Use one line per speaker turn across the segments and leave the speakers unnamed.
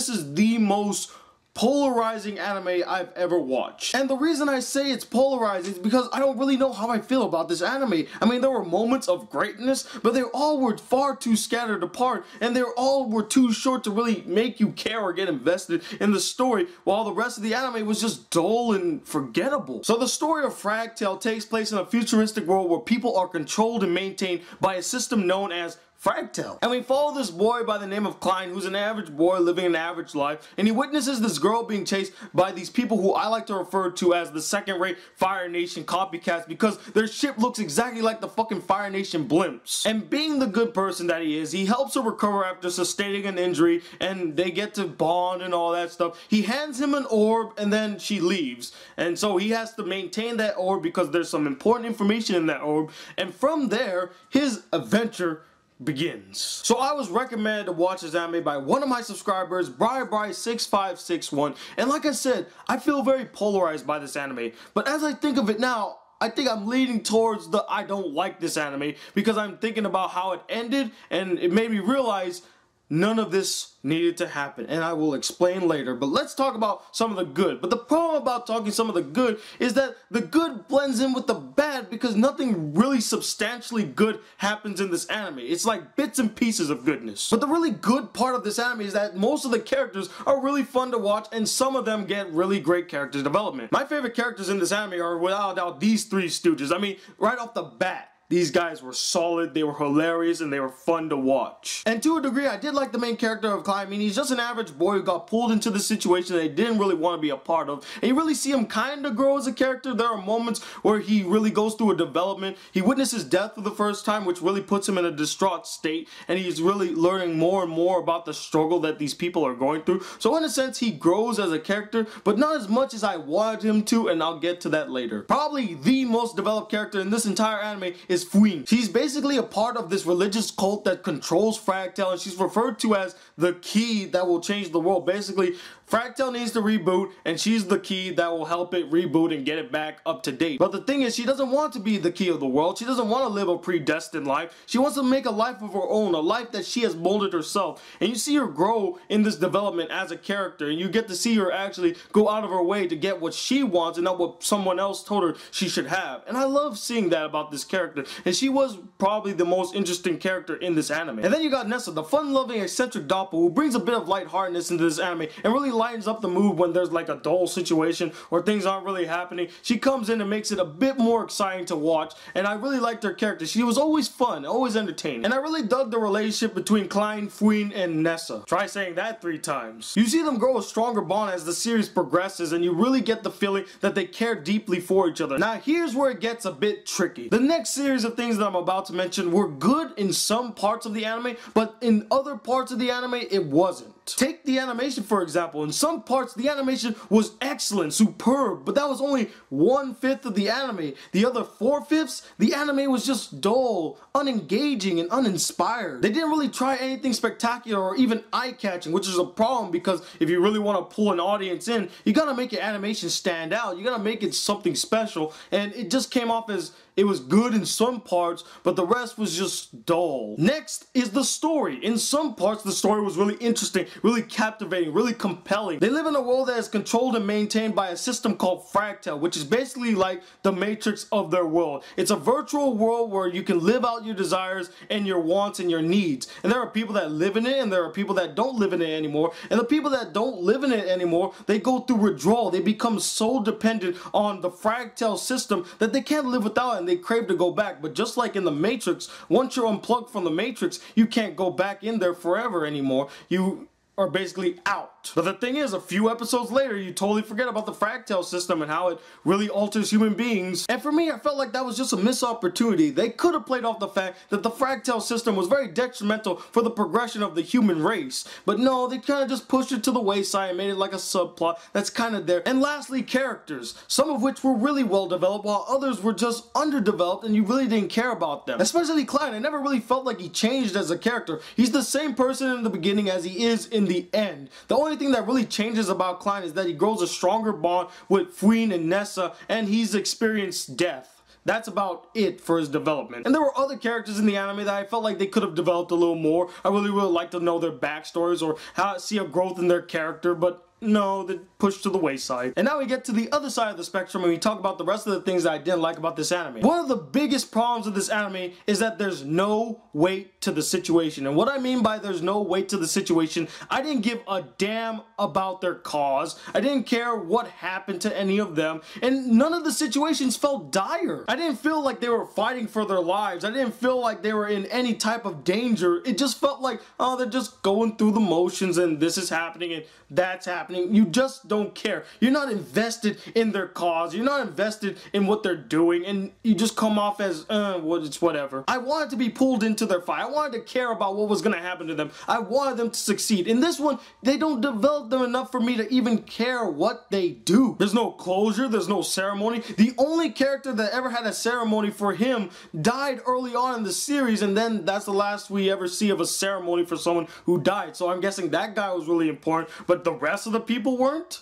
this is the most polarizing anime I've ever watched. And the reason I say it's polarizing is because I don't really know how I feel about this anime. I mean, there were moments of greatness, but they all were far too scattered apart, and they all were too short to really make you care or get invested in the story, while the rest of the anime was just dull and forgettable. So the story of Fractale takes place in a futuristic world where people are controlled and maintained by a system known as Fractale. And we follow this boy by the name of Klein, who's an average boy living an average life, and he witnesses this girl being chased by these people who I like to refer to as the second-rate Fire Nation copycats, because their ship looks exactly like the fucking Fire Nation blimps. And being the good person that he is, he helps her recover after sustaining an injury, and they get to bond and all that stuff. He hands him an orb, and then she leaves. And so he has to maintain that orb because there's some important information in that orb, and from there, his adventure begins. So I was recommended to watch this anime by one of my subscribers, Bri6561, and like I said, I feel very polarized by this anime, but as I think of it now, I think I'm leaning towards the I don't like this anime, because I'm thinking about how it ended, and it made me realize none of this needed to happen, and I will explain later. But let's talk about some of the good. But the problem about talking some of the good is that the good blends in with the bad, because nothing really substantially good happens in this anime. It's like bits and pieces of goodness. But the really good part of this anime is that most of the characters are really fun to watch, and some of them get really great character development. My favorite characters in this anime are without a doubt these three stooges. I mean, right off the bat, these guys were solid, they were hilarious, and they were fun to watch. And to a degree, I did like the main character of Klein. I mean, he's just an average boy who got pulled into the situation that he didn't really want to be a part of. And you really see him kind of grow as a character. There are moments where he really goes through a development. He witnesses death for the first time, which really puts him in a distraught state. And he's really learning more and more about the struggle that these people are going through. So in a sense, he grows as a character, but not as much as I wanted him to, and I'll get to that later. Probably the most developed character in this entire anime is Fuin. She's basically a part of this religious cult that controls Fractale, and she's referred to as the key that will change the world. Basically, Fractale needs to reboot, and she's the key that will help it reboot and get it back up to date. But the thing is, she doesn't want to be the key of the world. She doesn't want to live a predestined life. She wants to make a life of her own, a life that she has molded herself. And you see her grow in this development as a character, and you get to see her actually go out of her way to get what she wants and not what someone else told her she should have. And I love seeing that about this character, and she was probably the most interesting character in this anime. And then you got Nessa, the fun-loving, eccentric doppel who brings a bit of lightheartedness into this anime and really lightens up the mood when there's like a dull situation or things aren't really happening. She comes in and makes it a bit more exciting to watch, and I really liked her character. She was always fun, always entertaining. And I really dug the relationship between Klein, Fuin, and Nessa. Try saying that 3 times. You see them grow a stronger bond as the series progresses, and you really get the feeling that they care deeply for each other. Now here's where it gets a bit tricky. The next series of things that I'm about to mention were good in some parts of the anime, but in other parts of the anime it wasn't. Take the animation for example. In some parts the animation was excellent, superb, but that was only 1/5 of the anime. The other 4/5, the anime was just dull, unengaging, and uninspired. They didn't really try anything spectacular or even eye-catching, which is a problem, because if you really want to pull an audience in, you gotta make your animation stand out. You gotta make it something special, and it just came off as it was good in some parts, but the rest was just dull. Next is the story. In some parts, the story was really interesting, really captivating, really compelling. They live in a world that is controlled and maintained by a system called Fractale, which is basically like the Matrix of their world. It's a virtual world where you can live out your desires and your wants and your needs. And there are people that live in it, and there are people that don't live in it anymore. And the people that don't live in it anymore, they go through withdrawal. They become so dependent on the Fractale system that they can't live without it, and they crave to go back. But just like in the Matrix, once you're unplugged from the Matrix, you can't go back in there forever anymore. You are basically out. But the thing is, a few episodes later, you totally forget about the Fractale system and how it really alters human beings. And for me, I felt like that was just a missed opportunity. They could have played off the fact that the Fractale system was very detrimental for the progression of the human race. But no, they kind of just pushed it to the wayside and made it like a subplot that's kind of there. And lastly, characters, some of which were really well developed, while others were just underdeveloped and you really didn't care about them. Especially Klein, I never really felt like he changed as a character. He's the same person in the beginning as he is in the end. The only thing that really changes about Klein is that he grows a stronger bond with Fuin and Nessa, and he's experienced death. that's about it for his development. And there were other characters in the anime that I felt like they could have developed a little more. I really would like to know their backstories or see a growth in their character, but no, they pushed to the wayside. And now we get to the other side of the spectrum and we talk about the rest of the things that I didn't like about this anime. One of the biggest problems with this anime is that there's no weight to the situation. And what I mean by there's no weight to the situation, I didn't give a damn about their cause. I didn't care what happened to any of them. And none of the situations felt dire. I didn't feel like they were fighting for their lives. I didn't feel like they were in any type of danger. It just felt like, oh, they're just going through the motions and this is happening and that's happening. You just don't care. You're not invested in their cause. You're not invested in what they're doing, and you just come off as, it's whatever. I wanted to be pulled into their fight. I wanted to care about what was going to happen to them. I wanted them to succeed. In this one, they don't develop them enough for me to even care what they do. There's no closure. There's no ceremony. The only character that ever had a ceremony for him died early on in the series, and then that's the last we ever see of a ceremony for someone who died. So I'm guessing that guy was really important, but the rest of the people weren't?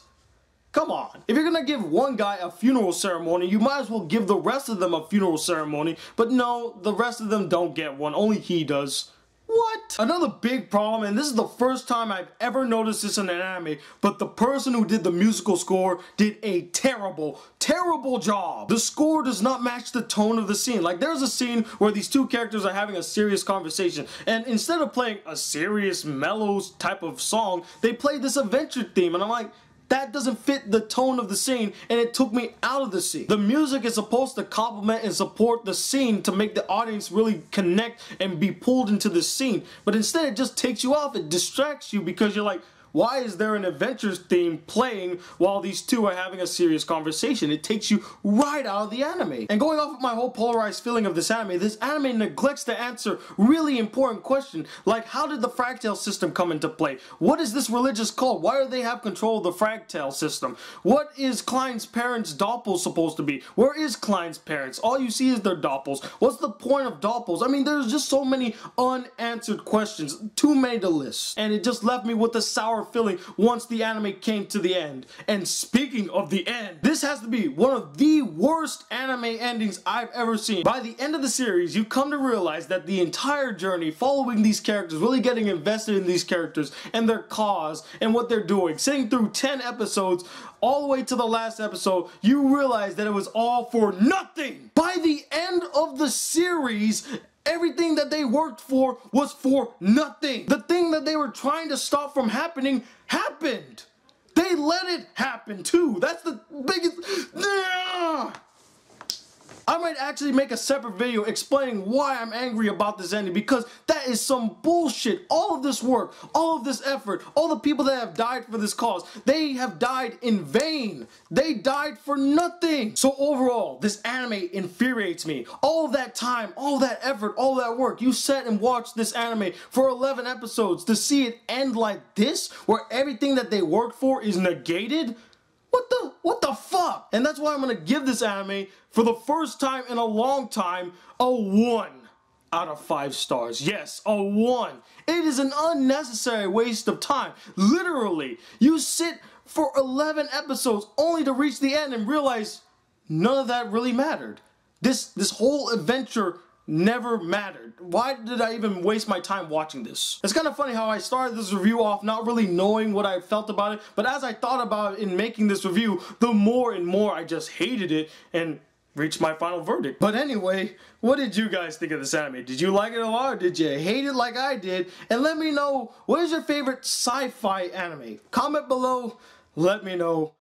Come on. If you're gonna give one guy a funeral ceremony, you might as well give the rest of them a funeral ceremony. But no, the rest of them don't get one. Only he does. What? Another big problem, and this is the first time I've ever noticed this in an anime, but the person who did the musical score did a terrible job. The score does not match the tone of the scene. Like, there's a scene where these two characters are having a serious conversation, and instead of playing a serious, mellow type of song, they play this adventure theme, and I'm like, that doesn't fit the tone of the scene, and it took me out of the scene. The music is supposed to complement and support the scene to make the audience really connect and be pulled into the scene, but instead it just takes you off. It distracts you because you're like, why is there an adventures theme playing while these two are having a serious conversation? It takes you right out of the anime. And going off of my whole polarized feeling of this anime neglects to answer really important questions, like how did the Fractale system come into play? What is this religious cult? Why do they have control of the Fractale system? What is Klein's parents' doppels supposed to be? Where is Klein's parents? All you see is their doppels. What's the point of doppels? I mean, there's just so many unanswered questions, too many to list. And it just left me with a sour feeling once the anime came to the end. And speaking of the end, this has to be one of the worst anime endings I've ever seen. By the end of the series, you come to realize that the entire journey following these characters, really getting invested in these characters and their cause and what they're doing, sitting through 10 episodes all the way to the last episode, you realize that it was all for nothing. By the end of the series, everything that they worked for was for nothing. The thing that they were trying to stop from happening happened. They let it happen too. That's the biggest... I might actually make a separate video explaining why I'm angry about this ending, because that is some bullshit. All of this work, all of this effort, all the people that have died for this cause, they have died in vain. They died for nothing. So overall, this anime infuriates me. All of that time, all that effort, all that work, you sat and watched this anime for 11 episodes to see it end like this, where everything that they worked for is negated? What the fuck? And that's why I'm gonna give this anime, for the first time in a long time, a 1 out of 5 stars. Yes, a 1. It is an unnecessary waste of time. Literally, you sit for 11 episodes only to reach the end and realize none of that really mattered. This whole adventure never mattered. Why did I even waste my time watching this? It's kind of funny how I started this review off not really knowing what I felt about it, but as I thought about it in making this review, the more and more I just hated it and reached my final verdict. But anyway, what did you guys think of this anime? Did you like it a lot, or did you hate it like I did? And let me know, what is your favorite sci-fi anime? Comment below, let me know.